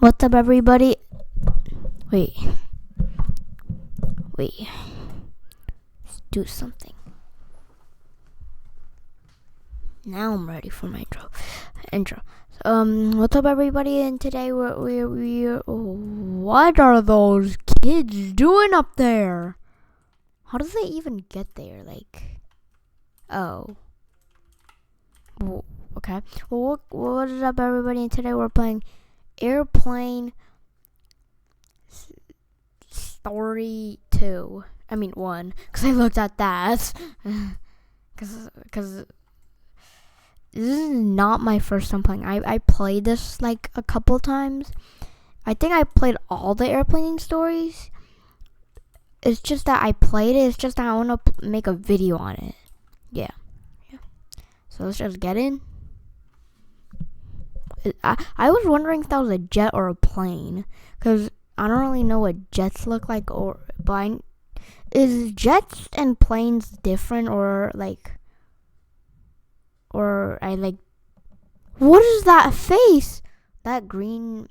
What's up, everybody? Wait. Let's do something. Now I'm ready for my intro. What's up, everybody? And today we're what are those kids doing up there? How do they even get there? Okay. Well, what is up, everybody? And today we're playing Airplane Story 2. I mean 1, because I looked at that. Because this is not my first time playing. I played this like a couple times. I think I played all the Airplane stories. It's just that I played it. It's just that I want to make a video on it. Yeah. So let's just get in. I was wondering if that was a jet or a plane, because I don't really know what jets look like, is jets and planes different, what is that face? That green,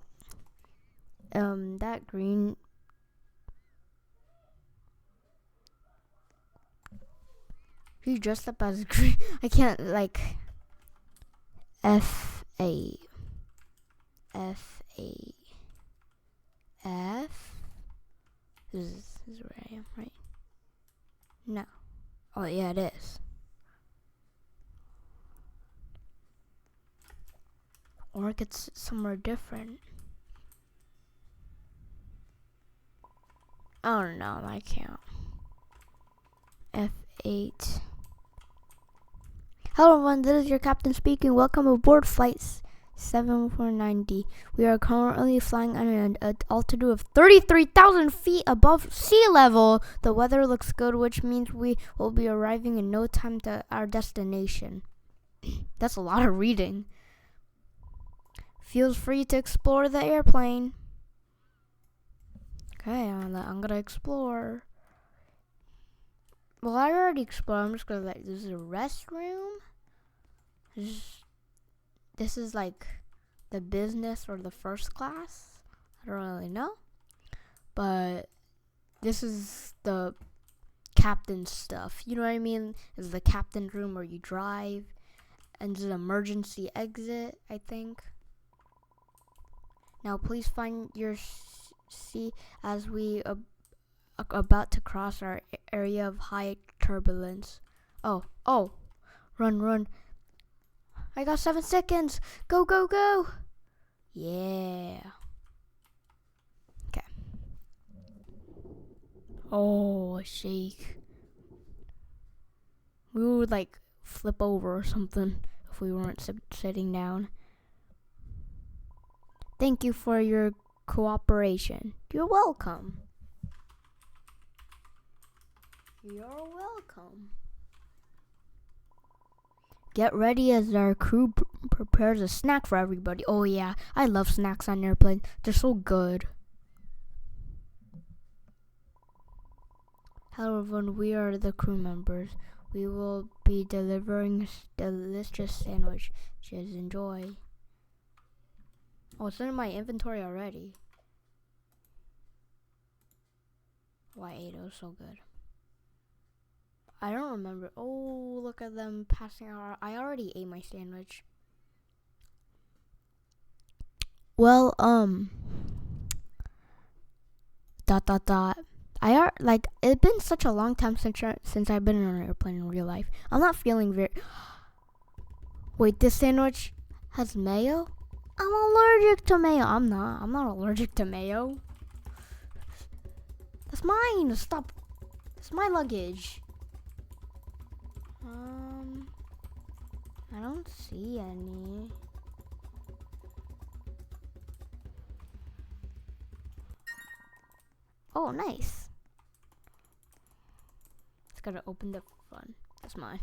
he dressed up as green. I can't, F. This is where I am, right? No. Oh, yeah, it is. Or it's somewhere different. Oh, no, I can't. F8. Hello, everyone. This is your captain speaking. Welcome aboard flights 7490. We are currently flying at an altitude of 33,000 feet above sea level. The weather looks good, which means we will be arriving in no time to our destination. That's a lot of reading. Feel free to explore the airplane. Okay, I'm gonna explore. Well, I already explored. I'm just gonna this is a restroom. This is like the business or the first class. I don't really know. But this is the captain stuff. You know what I mean? This is the captain room where you drive. And there's an emergency exit, I think. Now please find your seat as we are about to cross our area of high turbulence. Oh, run. I got 7 seconds. Go. Yeah. Okay. Oh, a shake. We would flip over or something if we weren't sitting down. Thank you for your cooperation. You're welcome. Get ready as our crew prepares a snack for everybody. Oh yeah, I love snacks on airplanes. They're so good. Hello everyone, we are the crew members. We will be delivering delicious sandwiches. Enjoy. Oh, it's in my inventory already. Oh, I ate it. It was so good. I don't remember. Oh, look at them passing out. I already ate my sandwich. Well, it's been such a long time since I've been on an airplane in real life. I'm not feeling very. Wait, this sandwich has mayo? I'm allergic to mayo. I'm not allergic to mayo. That's mine. Stop. It's my luggage. I don't see any. Oh, nice. It's gotta open the front. That's mine.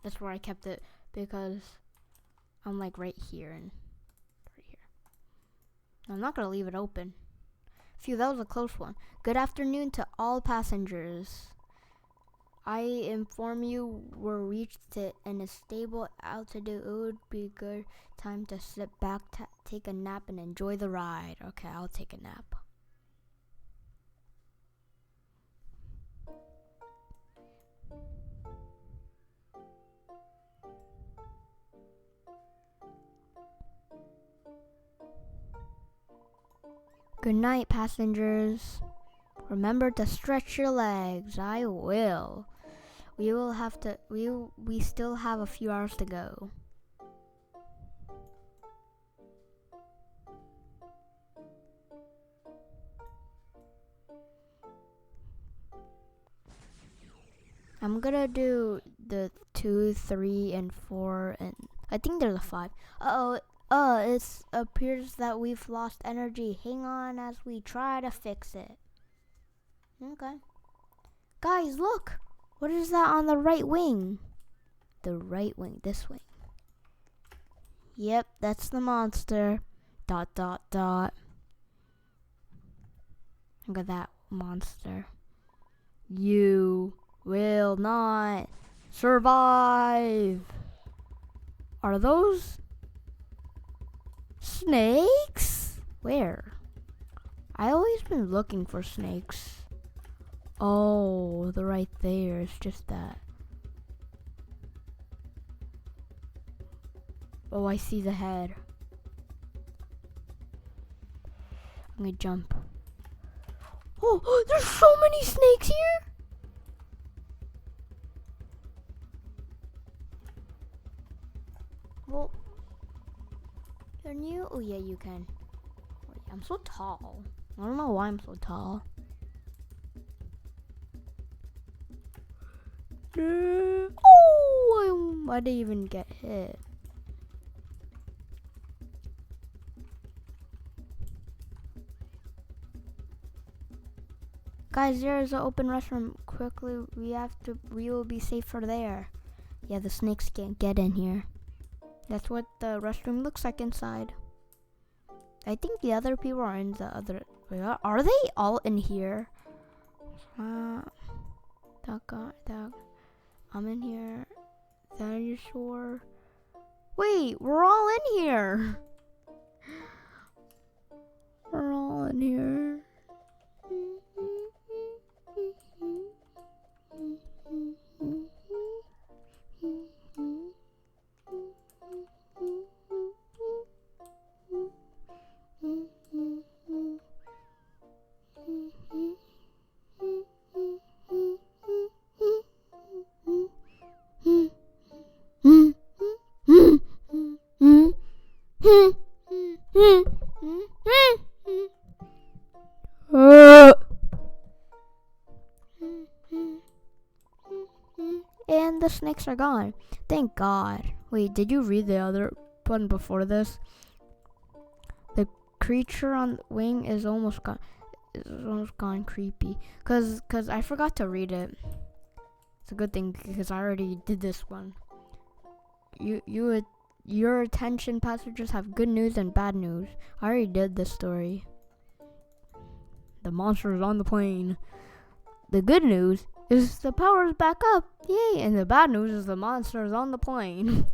That's where I kept it because I'm right here and right here. I'm not gonna leave it open. Phew, that was a close one. Good afternoon to all passengers. I inform you we're reached it in a stable altitude. It would be a good time to sit back, take a nap, and enjoy the ride. Okay, I'll take a nap. Good night, passengers. Remember to stretch your legs. I will. We still have a few hours to go. I'm gonna do the 2, 3, and 4, and I think there's a 5. It appears that we've lost energy. Hang on as we try to fix it. Okay. Guys, look! What is that on the right wing? The right wing, this wing. Yep, that's the monster. ... Look at that monster. You will not survive. Are those snakes? Where? I always been looking for snakes. Oh, they're right there. It's just that. Oh, I see the head. I'm gonna jump. Oh, there's so many snakes here. Well, can you? Oh yeah, you can. Wait, I'm so tall. I don't know why I'm so tall. Oh, I didn't even get hit. Guys, there is an open restroom. Quickly, we will be safer there. Yeah, the snakes can't get in here. That's what the restroom looks like inside. I think the other people are in the other. Are they all in here? I'm in here. Are you sure? Wait, we're all in here. We're all in here. And the snakes are gone. Thank God. Wait, did you read the other one before this? The creature on the wing is almost gone. It's almost gone creepy. Cause I forgot to read it. It's a good thing because I already did this one. Your attention, passengers, have good news and bad news. I already did this story. The monster is on the plane. The good news is the power's back up. Yay! And the bad news is the monster is on the plane.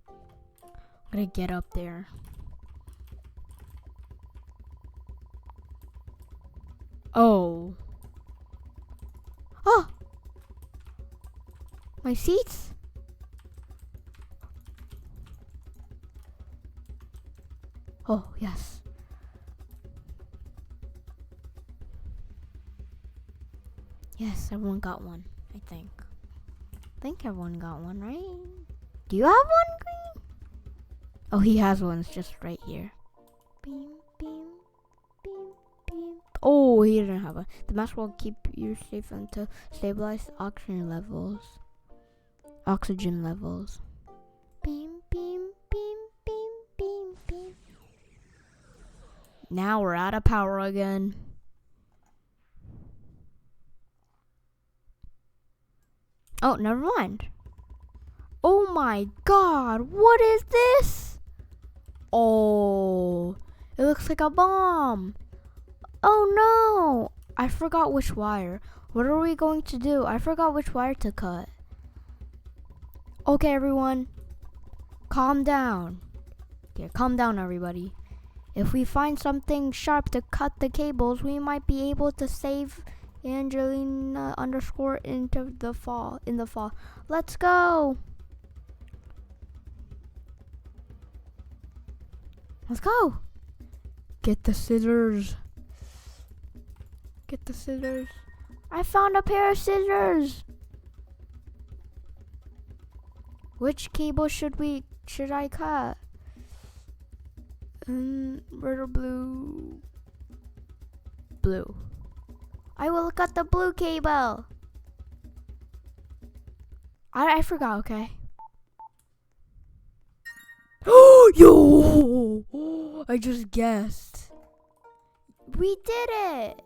I'm gonna get up there. Oh. Oh! My seats? Oh, yes. Yes, everyone got one, I think. I think everyone got one, right? Do you have one, Green? Oh, he has one. It's just right here. Beam, beam, beam, beam. Oh, he didn't have one. The mask will keep you safe until stabilize oxygen levels. Oxygen levels. Beam, beam, beam, beam, beam, beam. Now we're out of power again. Oh, never mind. Oh my God, what is this? Oh, it looks like a bomb. Oh no, I forgot which wire. What are we going to do? I forgot which wire to cut. Okay, everyone. Calm down. Yeah, calm down, everybody. If we find something sharp to cut the cables, we might be able to save Angelina _ into the fall. In the fall. Let's go. Let's go. Get the scissors. Get the scissors. I found a pair of scissors. Which cable should I cut? Red or blue? Blue. I will cut the blue cable. I forgot, okay. Oh, yo! I just guessed. We did it!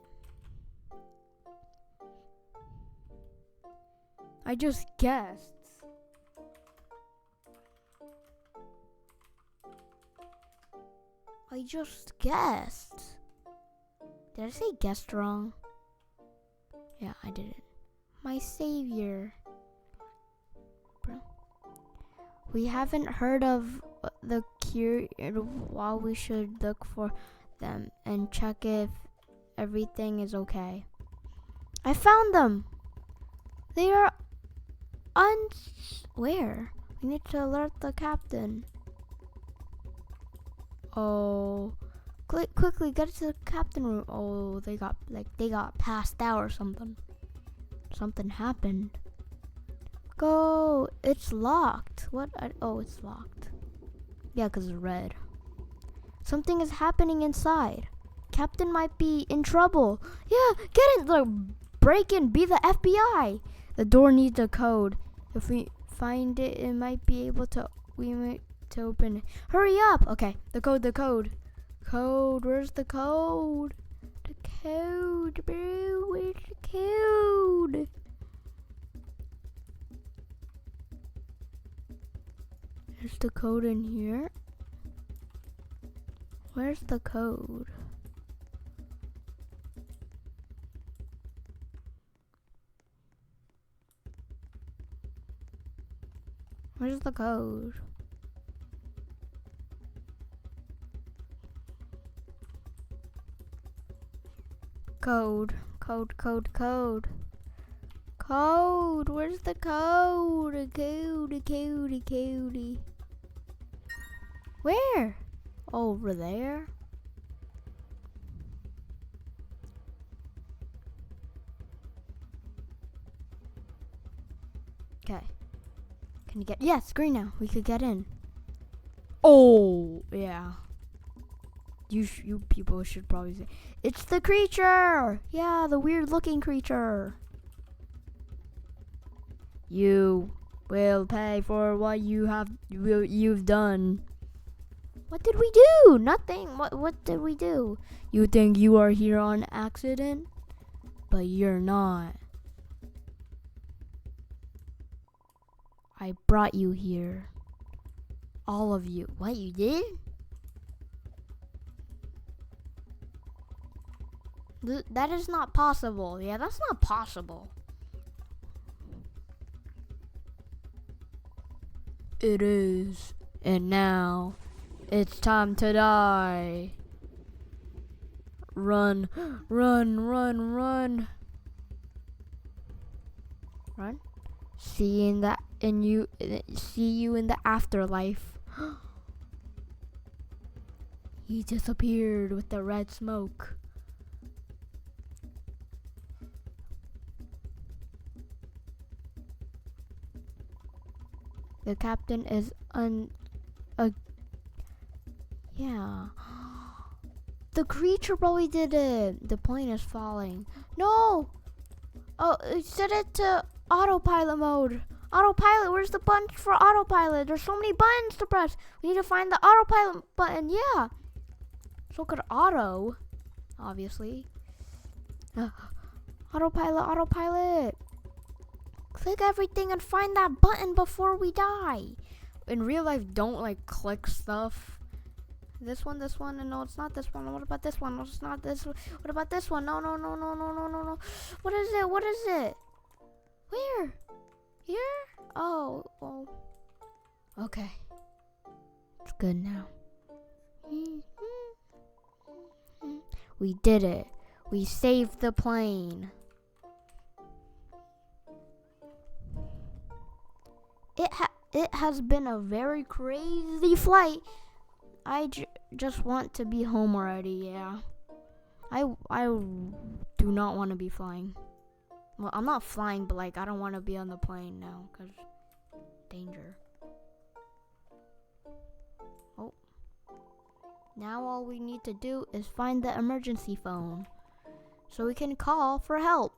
I just guessed. I just guessed. Did I say guessed wrong? Yeah, I did it. My savior. Bro. We haven't heard of the cure while we should look for them and check if everything is okay. I found them. They are where? We need to alert the captain. Oh, quickly get to the captain room. Oh, they got passed out or something. Something happened. Go. It's locked. What? Oh, it's locked. Yeah, because it's red. Something is happening inside. Captain might be in trouble. Yeah, get in. Like, break in. Be the FBI. The door needs a code. If we find it, we might to open it. Hurry up. Okay, the code. Code. Where's the code? The code, bro. Where's the code? There's the code in here. Where's the code? Where's the code? Code. Where's the code? Code. Where? Over there. Okay. Can you get? Yeah, it's green now. We could get in. Oh, yeah. You people should probably say, it's the creature! Yeah, the weird looking creature. You will pay for what you've done. What did we do? Nothing. What did we do? You think you are here on accident? But you're not. I brought you here. All of you. What, you did? That is not possible. Yeah, that's not possible. It is. And now, it's time to die. Run. Run. See you in the afterlife. He disappeared with the red smoke. The captain is yeah. The creature probably did it. The plane is falling. No! Oh, set it to autopilot mode. Autopilot, where's the button for autopilot? There's so many buttons to press. We need to find the autopilot button. Yeah. So could auto, obviously. Autopilot. Click everything and find that button before we die. In real life, don't like click stuff. This one, and no, it's not this one. What about this one? No, it's not this one. What about this one? No, no, no, no, no, no, no, no. What is it? What is it? Where? Here? Oh, well. Okay. It's good now. We did it. We saved the plane. It has been a very crazy flight. I just want to be home already, yeah. I do not want to be flying. Well, I'm not flying, but like I don't want to be on the plane now because danger. Oh. Now all we need to do is find the emergency phone so we can call for help.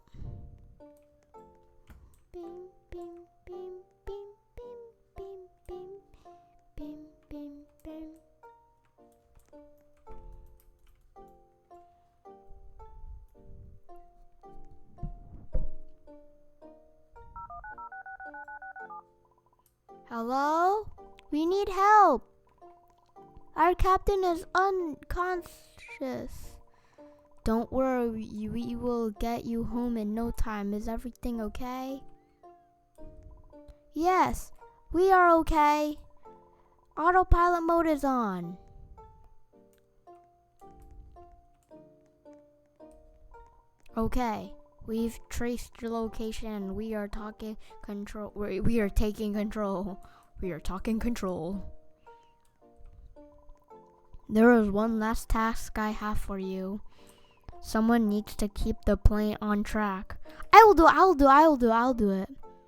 Bing, bing, bing, bing, bing, bing, bing, bing, bing. Hello? We need help. Our captain is unconscious. Don't worry, we will get you home in no time. Is everything okay? Yes, we are okay. Autopilot mode is on. Okay, we've traced your location. We are taking control. We are taking control. We are taking control. There is one last task I have for you. Someone needs to keep the plane on track. I'll do it.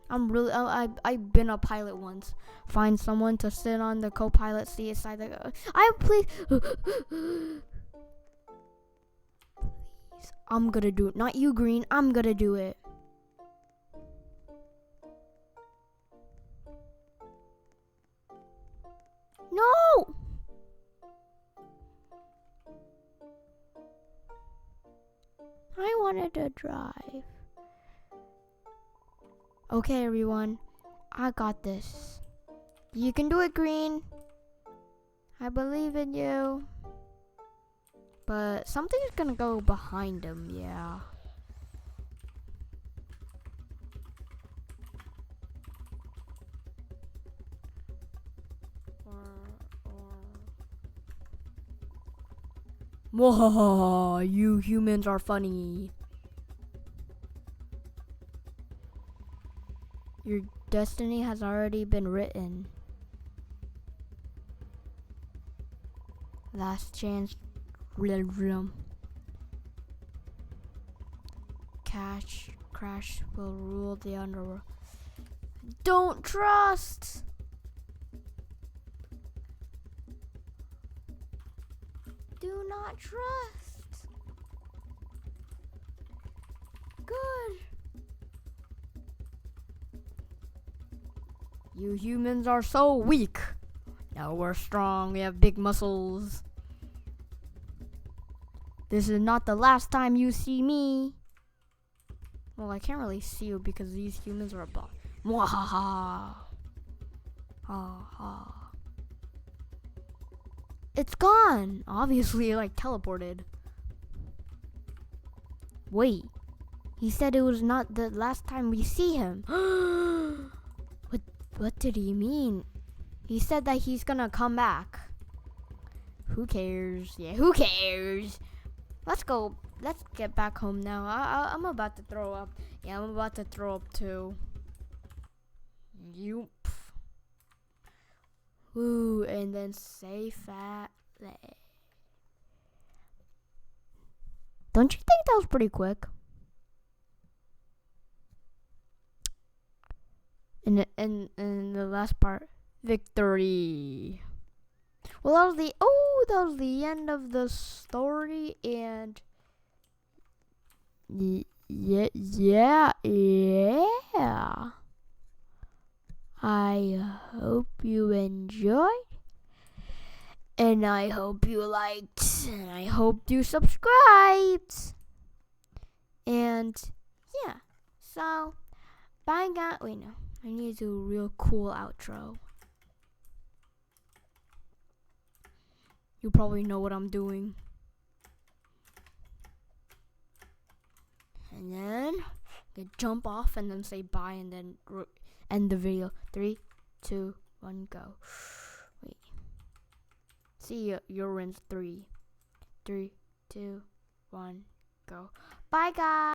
I've been a pilot once. Find someone to sit on the co-pilot seat aside the. Please. I'm gonna do it. Not you, Green. I'm gonna do it. No! I wanted to drive. Okay, everyone. I got this. You can do it, Green. I believe in you. But something's gonna go behind him, yeah. Whoa, you humans are funny. Your destiny has already been written. Last chance. Crash will rule the underworld. Don't trust. Do not trust. Good. You humans are so weak. Now we're strong. We have big muscles. This is not the last time you see me. Well, I can't really see you because these humans are above. Mwahaha. Ha ha. It's gone. Obviously, it like teleported. Wait. He said it was not the last time we see him. What did he mean? He said that he's gonna come back. Who cares? Yeah, who cares? Let's go. Let's get back home now. I'm about to throw up. Yeah, I'm about to throw up too. You. Ooh, and then say fat. Don't you think that was pretty quick? And the last part, victory. Well, that was the end of the story, and yeah. I hope you enjoyed, and I hope you liked, and I hope you subscribed, and yeah. So, bye, guys. Wait, no. I need to do a real cool outro. You probably know what I'm doing. And then you jump off and then say bye and then end the video. 3, 2, 1, go. Wait. See you're in 3, 2, 1, go. Bye guys.